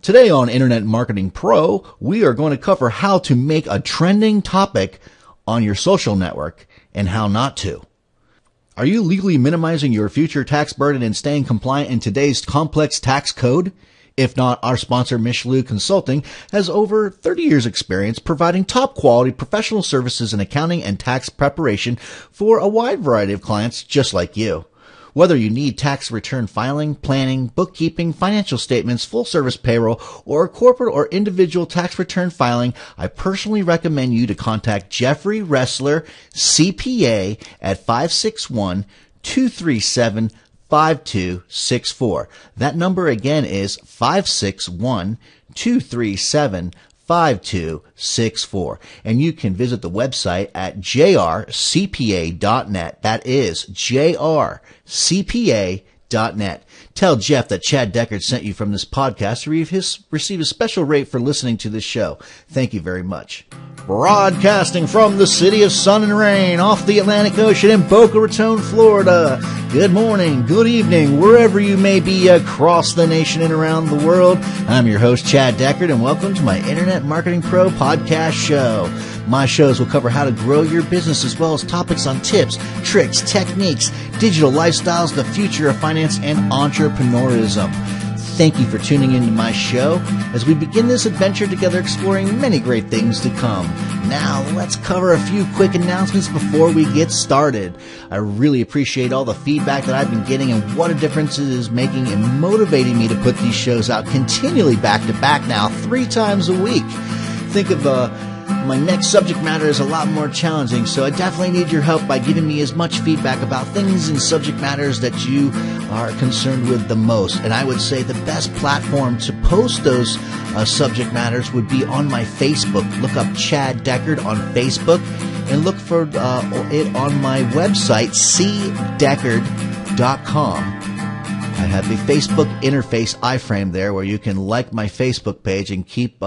Today on Internet Marketing Pro, we are going to cover how to make a trending topic on your social network and how not to. Are you legally minimizing your future tax burden and staying compliant in today's complex tax code? If not, our sponsor, Michelou Consulting, has over 30 years experience providing top quality professional services in accounting and tax preparation for a wide variety of clients just like you. Whether you need tax return filing, planning, bookkeeping, financial statements, full service payroll, or corporate or individual tax return filing, I personally recommend you to contact Jeffrey Ressler, CPA at 561-237-5264. That number again is 561-237-5264. And you can visit the website at jrcpa.net. That is jrcpa.net. Tell Jeff that Chad Deckard sent you from this podcast to receive a special rate for listening to this show. Thank you very much. Broadcasting from the city of sun and rain off the Atlantic Ocean in Boca Raton, Florida. Good morning, good evening, wherever you may be across the nation and around the world. I'm your host, Chad Deckard, and welcome to my Internet Marketing Pro podcast show. My shows will cover how to grow your business as well as topics on tips, tricks, techniques, digital lifestyles, the future of finance, and entrepreneurism. Thank you for tuning into my show as we begin this adventure together exploring many great things to come. Now, let's cover a few quick announcements before we get started. I really appreciate all the feedback that I've been getting and what a difference it is making and motivating me to put these shows out continually back to back now 3 times a week. Think of my next subject matter is a lot more challenging, so I definitely need your help by giving me as much feedback about things and subject matters that you are concerned with the most. And I would say the best platform to post those subject matters would be on my Facebook. Look up Chad Deckard on Facebook and look for it on my website, cdeckard.com. I have the Facebook interface iframe there where you can like my Facebook page and keep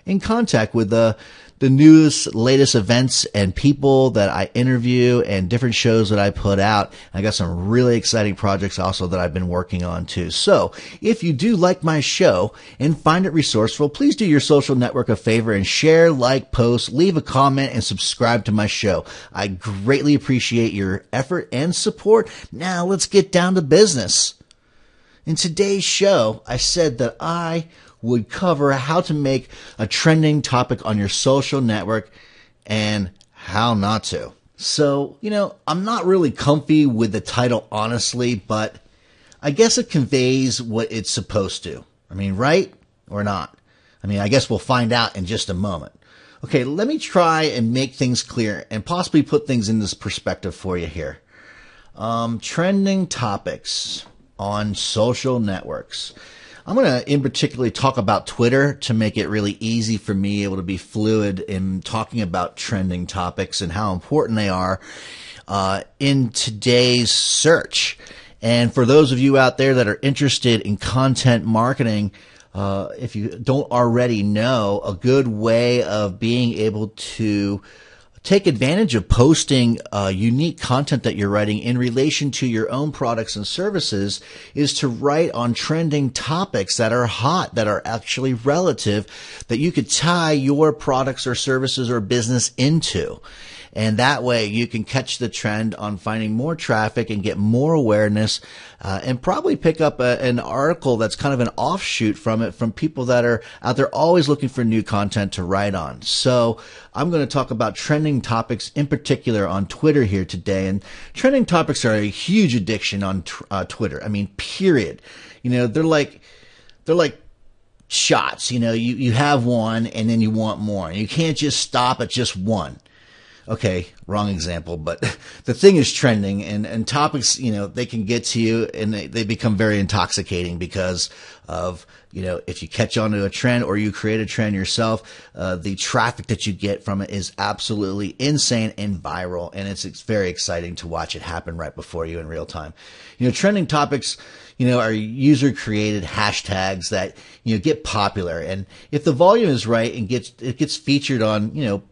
in contact with the newest, latest events and people that I interview and different shows that I put out. I got some really exciting projects also that I've been working on too. So if you do like my show and find it resourceful, please do your social network a favor and share, like, post, leave a comment, and subscribe to my show. I greatly appreciate your effort and support. Now let's get down to business. In today's show, I said that I would cover how to make a trending topic on your social network and how not to. So, I'm not really comfy with the title, honestly, but I guess it conveys what it's supposed to. I mean, right or not? I guess we'll find out in just a moment. Okay, let me try and make things clear and possibly put things in this perspective for you here. Trending topics on social networks. I'm going to in particular talk about Twitter to make it really easy for me able to be fluid in talking about trending topics and how important they are in today's search. And for those of you out there that are interested in content marketing, if you don't already know, a good way of being able to take advantage of posting unique content that you're writing in relation to your own products and services is to write on trending topics that are hot, that are actually relative, that you could tie your products or services or business into. And that way you can catch the trend on finding more traffic and get more awareness and probably pick up an article that's kind of an offshoot from it from people that are out there always looking for new content to write on. So I'm going to talk about trending topics in particular on Twitter here today. And trending topics are a huge addiction on Twitter. Period. They're like shots. You have one and then you want more. You can't just stop at just one. Okay, wrong example, but the thing is trending and topics, they can get to you and they become very intoxicating because of, if you catch on to a trend or you create a trend yourself, the traffic that you get from it is absolutely insane and viral. And it's very exciting to watch it happen right before you in real time. Trending topics, are user created hashtags that, get popular. And if the volume is right and it gets featured on,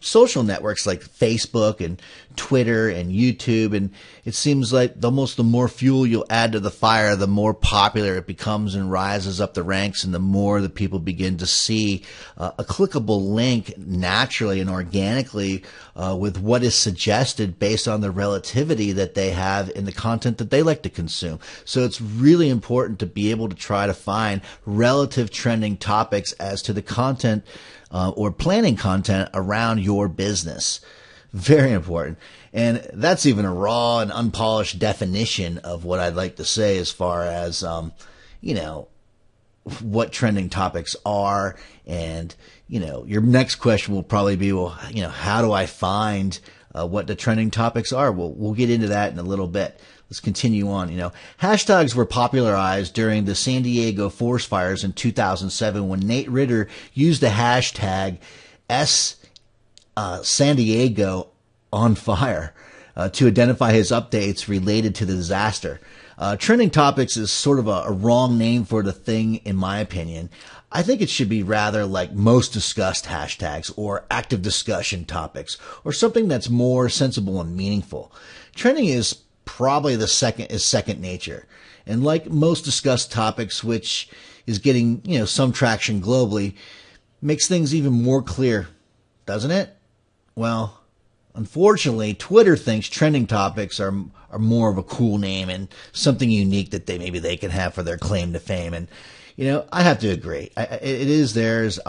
social networks like Facebook and Twitter and YouTube. And it seems like the more fuel you'll add to the fire, the more popular it becomes and rises up the ranks, and the more the people begin to see a clickable link naturally and organically with what is suggested based on the relativity that they have in the content that they like to consume. So it's really important to be able to try to find relative trending topics as to the content or planning content around your business. Very important. And that's even a raw and unpolished definition of what I'd like to say as far as, what trending topics are. And, your next question will probably be, well, how do I find what the trending topics are? We'll get into that in a little bit. Let's continue on. Hashtags were popularized during the San Diego forest fires in 2007 when Nate Ritter used the hashtag San Diego on fire to identify his updates related to the disaster. Trending topics is sort of a wrong name for the thing, in my opinion. I think it should be rather like most discussed hashtags or active discussion topics or something that's more sensible and meaningful. Trending is probably second nature. And like most discussed topics, which is getting, some traction globally, makes things even more clear, doesn't it? Well, unfortunately, Twitter thinks trending topics are more of a cool name and something unique that maybe they can have for their claim to fame. And, I have to agree. It is theirs.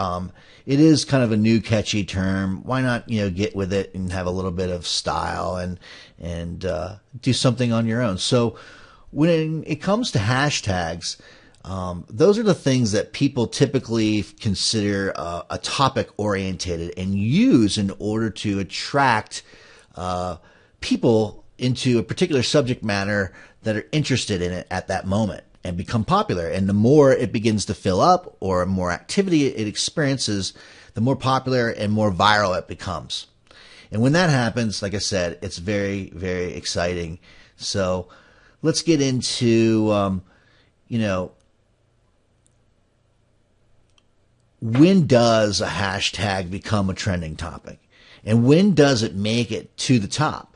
It is kind of a new catchy term. Why not, get with it and have a little bit of style and do something on your own. So when it comes to hashtags, those are the things that people typically consider a topic orientated and use in order to attract people into a particular subject matter that are interested in it at that moment and become popular. And the more it begins to fill up or more activity it experiences, the more popular and more viral it becomes. And when that happens, like I said, it's very, very exciting. So let's get into, when does a hashtag become a trending topic? And when does it make it to the top?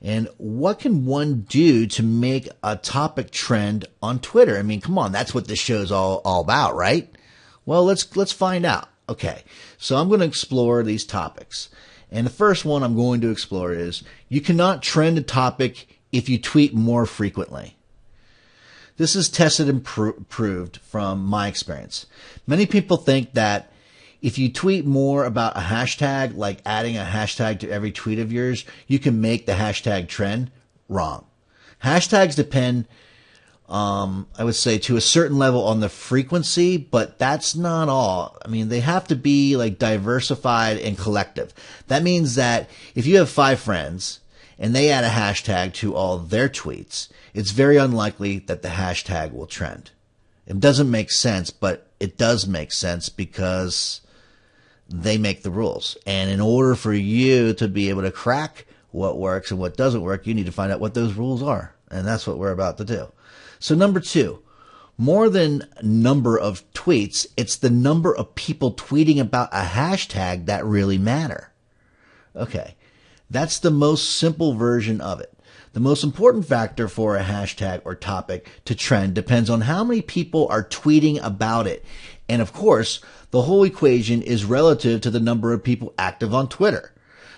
And what can one do to make a topic trend on Twitter? I mean, come on, that's what this show's all about, right? Well, let's find out. Okay, so I'm going to explore these topics. And the first one I'm going to explore is you cannot trend a topic if you tweet more frequently. This is tested and proved from my experience. Many people think that if you tweet more about a hashtag, like adding a hashtag to every tweet of yours, you can make the hashtag trend. Wrong. Hashtags depend, I would say, to a certain level on the frequency, but that's not all. I mean, they have to be like diversified and collective. That means that if you have 5 friends and they add a hashtag to all their tweets, it's very unlikely that the hashtag will trend. It doesn't make sense, but it does make sense because they make the rules. And in order for you to be able to crack what works and what doesn't work, you need to find out what those rules are. And that's what we're about to do. So number 2, more than number of tweets, it's the number of people tweeting about a hashtag that really matter. Okay. That's the most simple version of it. The most important factor for a hashtag or topic to trend depends on how many people are tweeting about it. And of course, the whole equation is relative to the number of people active on Twitter.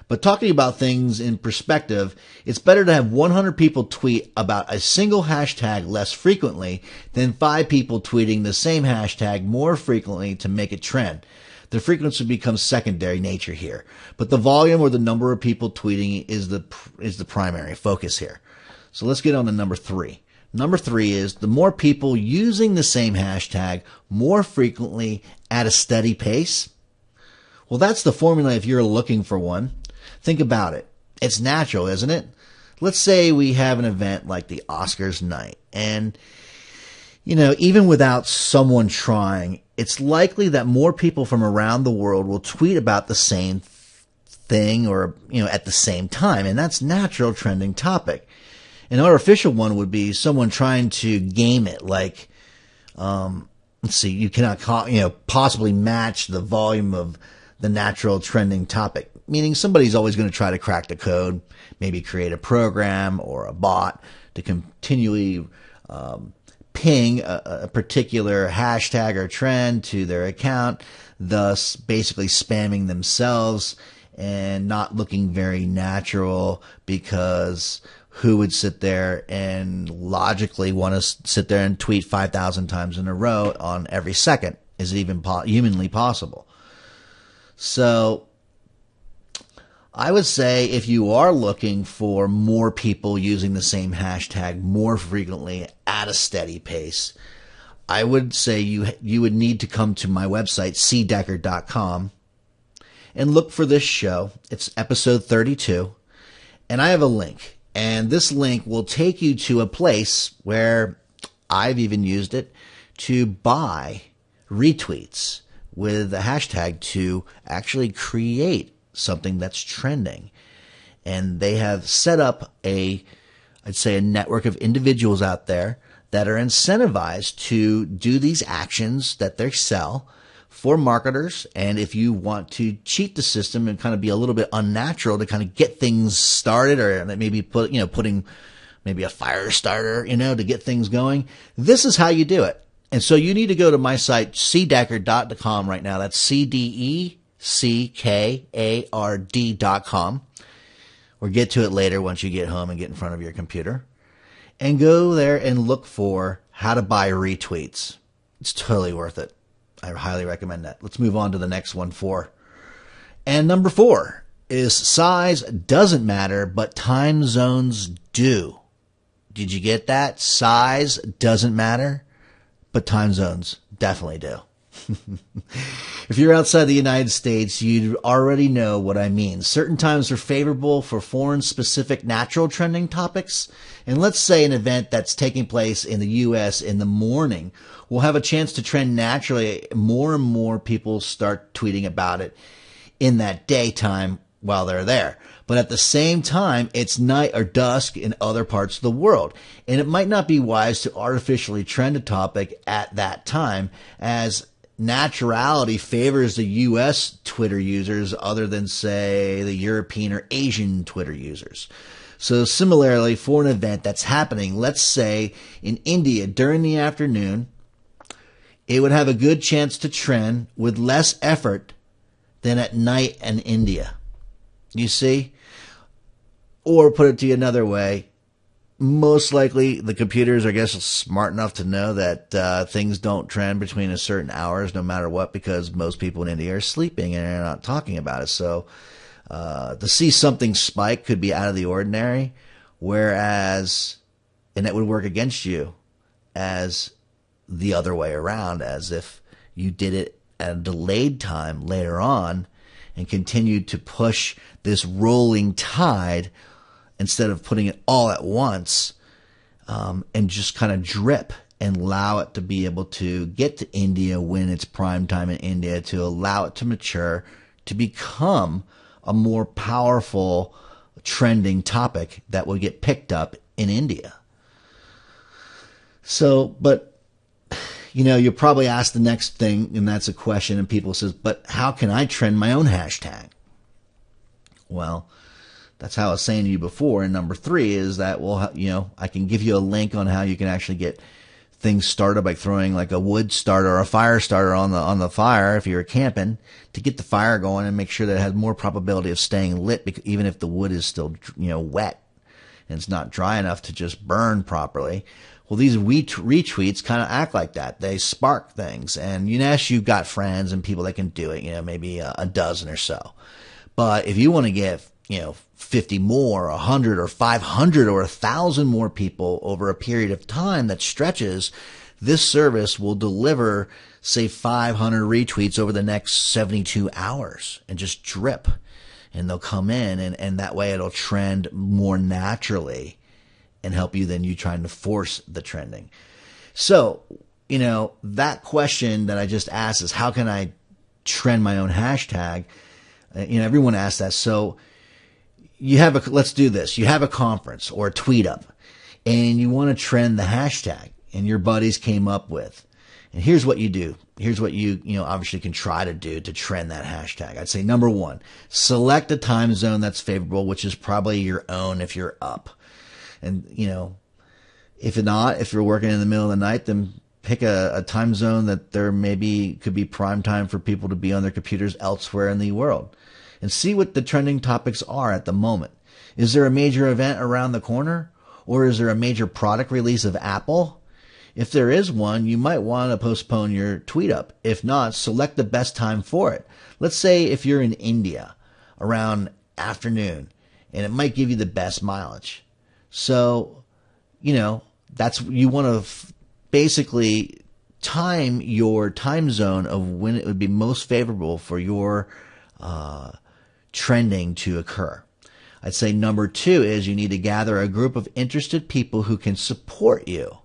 But talking about things in perspective, it's better to have 100 people tweet about a single hashtag less frequently than 5 people tweeting the same hashtag more frequently to make it trend. The frequency becomes secondary nature here, but the volume or the number of people tweeting is the primary focus here. So let's get on to number 3. Number 3 is the more people using the same hashtag more frequently at a steady pace. Well, that's the formula if you're looking for one. Think about it. It's natural, isn't it? Let's say we have an event like the Oscars night, and even without someone trying, it's likely that more people from around the world will tweet about the same thing or, at the same time. And that's natural trending topic. An artificial one would be someone trying to game it. Like, let's see, you cannot, possibly match the volume of the natural trending topic. meaning somebody's always going to try to crack the code, maybe create a program or a bot to continually ping a particular hashtag or trend to their account, thus basically spamming themselves and not looking very natural, because who would sit there and logically want to sit there and tweet 5,000 times in a row on every second? Is it even humanly possible? So I would say if you are looking for more people using the same hashtag more frequently at a steady pace, I would say you would need to come to my website, cdeckard.com, and look for this show. It's episode 32, and I have a link. And this link will take you to a place where I've even used it to buy retweets with a hashtag to actually create something that's trending. And they have set up I'd say a network of individuals out there that are incentivized to do these actions that they sell for marketers. And if you want to cheat the system and kind of be a little bit unnatural to kind of get things started, or maybe putting maybe a fire starter, to get things going, this is how you do it. And so you need to go to my site, cdeckard.com right now. That's CDECKARD.com, or get to it later once you get home and get in front of your computer, and go there and look for how to buy retweets. It's totally worth it. I highly recommend that. Let's move on to the next one, 4. And number 4 is size doesn't matter, but time zones do. Did you get that? Size doesn't matter, but time zones definitely do. If you're outside the United States, you already know what I mean. Certain times are favorable for foreign-specific natural trending topics. And let's say an event that's taking place in the U.S. in the morning will have a chance to trend naturally. More and more people start tweeting about it in that daytime while they're there. But at the same time, it's night or dusk in other parts of the world. And it might not be wise to artificially trend a topic at that time, as naturality favors the U.S. Twitter users other than, say, the European or Asian Twitter users. So similarly, for an event that's happening, let's say in India during the afternoon, it would have a good chance to trend with less effort than at night in India. You see? Or put it to you another way, most likely the computers are, I guess, smart enough to know that things don't trend between a certain hours no matter what, because most people in India are sleeping and they're not talking about it. So to see something spike could be out of the ordinary, and that would work against you as the other way around, as if you did it at a delayed time later on and continued to push this rolling tide instead of putting it all at once, and just kind of drip and allow it to be able to get to India when it's prime time in India, to allow it to mature, to become a more powerful trending topic that will get picked up in India. So, but, you'll probably ask the next thing, and that's a question, and people says, but how can I trend my own hashtag? Well, that's how I was saying to you before. And number 3 is that, I can give you a link on how you can actually get things started by throwing like a wood starter or a fire starter on the fire if you're camping, to get the fire going and make sure that it has more probability of staying lit, because even if the wood is still, wet and it's not dry enough to just burn properly. Well, these retweets kind of act like that. They spark things. And yes, you've got friends and people that can do it, maybe a dozen or so. But if you want to get, 50 more, 100 or 500 or 1,000 more people over a period of time that stretches, this service will deliver, say, 500 retweets over the next 72 hours and just drip. And they'll come in, and that way it'll trend more naturally and help you than you trying to force the trending. So, that question that I just asked is, how can I trend my own hashtag? Everyone asks that. So let's do this. You have a conference or a tweet up, and you want to trend the hashtag, and your buddies came up with, And here's what you do. Here's what you obviously can try to do to trend that hashtag. I'd say number one, select a time zone that's favorable, which is probably your own if you're up. And, if not, if you're working in the middle of the night, then pick a time zone that there maybe could be prime time for people to be on their computers elsewhere in the world. And see what the trending topics are at the moment. Is there a major event around the corner? Or is there a major product release of Apple? If there is one, you might want to postpone your tweet up. If not, select the best time for it. Let's say if you're in India around afternoon, and it might give you the best mileage. So, you want to basically time your time zone of when it would be most favorable for your trending to occur. I'd say number two is you need to gather a group of interested people who can support you.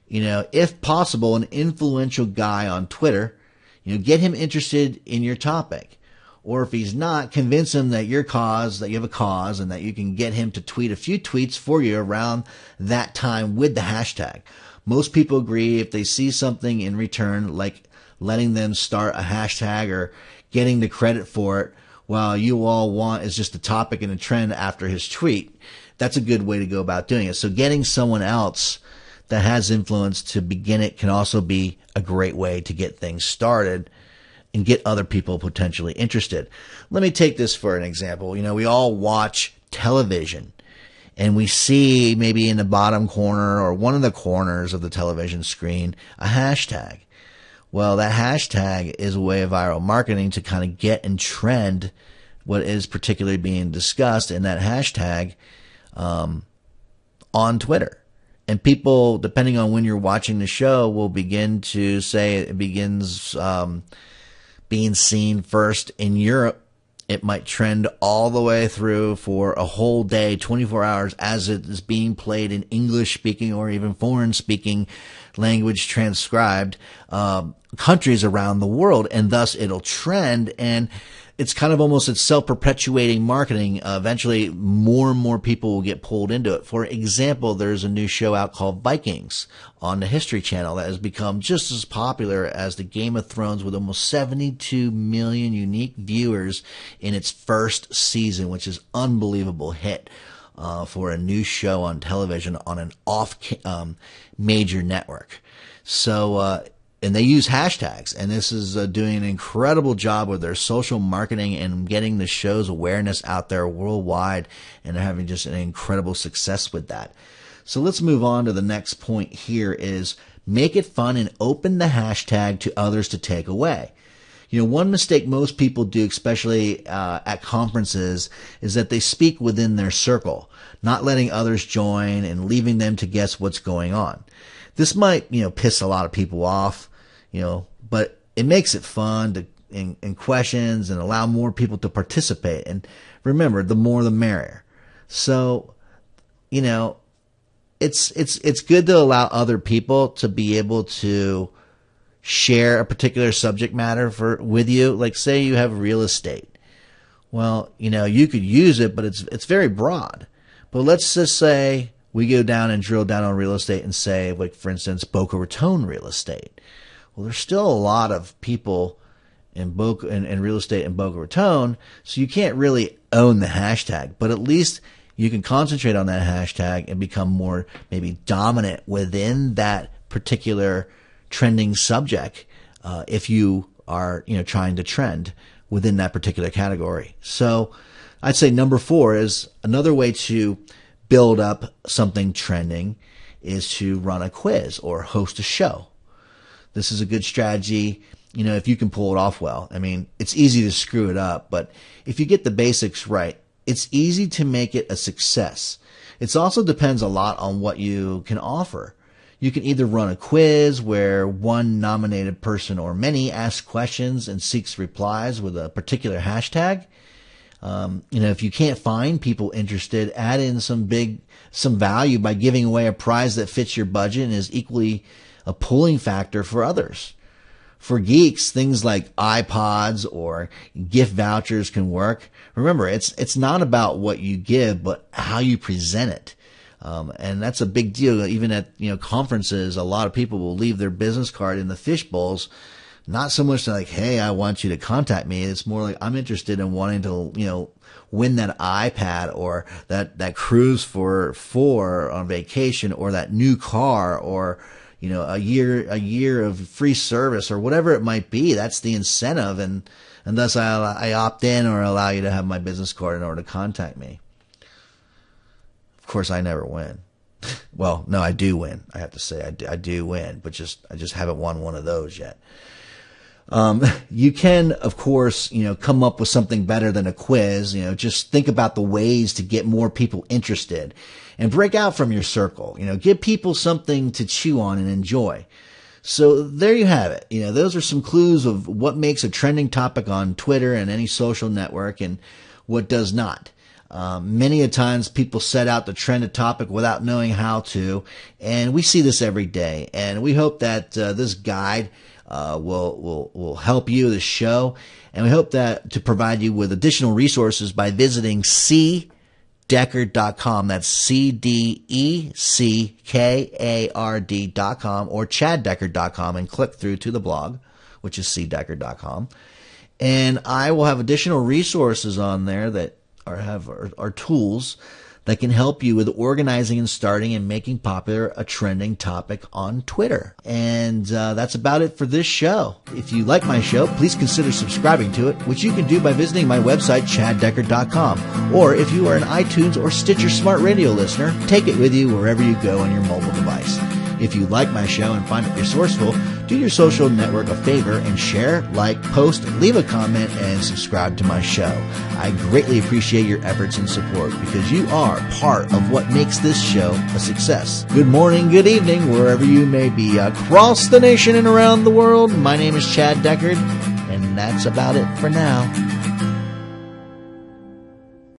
If possible, an influential guy on Twitter, get him interested in your topic. Or if he's not, convince him that you have a cause and that you can get him to tweet a few tweets for you around that time with the hashtag. Most people agree if they see something in return, like letting them start a hashtag or getting the credit for it, while you all want is just a topic and a trend after his tweet. That's a good way to go about doing it. So getting someone else that has influence to begin it can also be a great way to get things started and get other people potentially interested. Let me take this for an example. We all watch television and we see maybe in the bottom corner or one of the corners of the television screen a hashtag. Well, that hashtag is a way of viral marketing to kind of get and trend what is particularly being discussed in that hashtag on Twitter. And people, depending on when you're watching the show, will begin to say it begins being seen first in Europe. It might trend all the way through for a whole day, 24 hours, as it is being played in English-speaking or even foreign-speaking language transcribed countries around the world. And thus it'll trend, and it's kind of almost it's self-perpetuating marketing. Eventually, more and more people will get pulled into it. For example, there's a new show out called Vikings on the History Channel that has become just as popular as the Game of Thrones, with almost 72 million unique viewers in its first season, which is unbelievable hit for a new show on television on an major network. So, and they use hashtags, and this is doing an incredible job with their social marketing and getting the show's awareness out there worldwide, and they're having just an incredible success with that. So let's move on to the next point here is make it fun and open the hashtag to others to take away. One mistake most people do, especially at conferences, is that they speak within their circle, not letting others join and leaving them to guess what's going on. This might, piss a lot of people off, but it makes it fun and questions and allow more people to participate. And remember, the more the merrier. So, it's good to allow other people to be able to share a particular subject matter with you. Like, say you have real estate. Well, you could use it, but it's very broad. But let's just say we go down and drill down on real estate and say, like, for instance, Boca Raton real estate. Well, there's still a lot of people in real estate in Boca Raton, so you can't really own the hashtag, but at least you can concentrate on that hashtag and become more maybe dominant within that particular trending subject if you are trying to trend within that particular category. So I'd say number 4 is another way to build up something trending is to run a quiz or host a show. This is a good strategy, if you can pull it off well. I mean, it's easy to screw it up, but if you get the basics right, it's easy to make it a success. It also depends a lot on what you can offer. You can either run a quiz where one nominated person or many asks questions and seeks replies with a particular hashtag. If you can't find people interested, add in some value by giving away a prize that fits your budget and is equally a pulling factor for others. For geeks, things like iPods or gift vouchers can work. Remember, it's not about what you give, but how you present it. And that's a big deal. Even at, conferences, a lot of people will leave their business card in the fish bowls. Not so much like, hey, I want you to contact me. It's more like, I'm interested in wanting to, win that iPad or that cruise for 4 on vacation, or that new car, or, a year of free service, or whatever it might be. That's the incentive. And thus I opt in or allow you to have my business card in order to contact me. Of course, I never win. Well, no, I do win. I have to say I do win, but I just haven't won one of those yet. You can, of course, come up with something better than a quiz. Just think about the ways to get more people interested and break out from your circle. Give people something to chew on and enjoy. So there you have it. Those are some clues of what makes a trending topic on Twitter and any social network and what does not. Many a times people set out to trend a topic without knowing how to, and we see this every day. And we hope that this guide will help you, the show, and we hope that to provide you with additional resources by visiting cdeckard.com. That's CDECKARD.com or chaddeckard.com, and click through to the blog, which is cdeckard.com. And I will have additional resources on there that are tools that can help you with organizing and starting and making popular a trending topic on Twitter. And that's about it for this show. If you like my show, please consider subscribing to it, which you can do by visiting my website, chaddeckard.com. Or if you are an iTunes or Stitcher Smart Radio listener, take it with you wherever you go on your mobile device. If you like my show and find it resourceful, do your social network a favor and share, like, post, leave a comment, and subscribe to my show. I greatly appreciate your efforts and support because you are part of what makes this show a success. Good morning, good evening, wherever you may be across the nation and around the world. My name is Chad Deckard, and that's about it for now.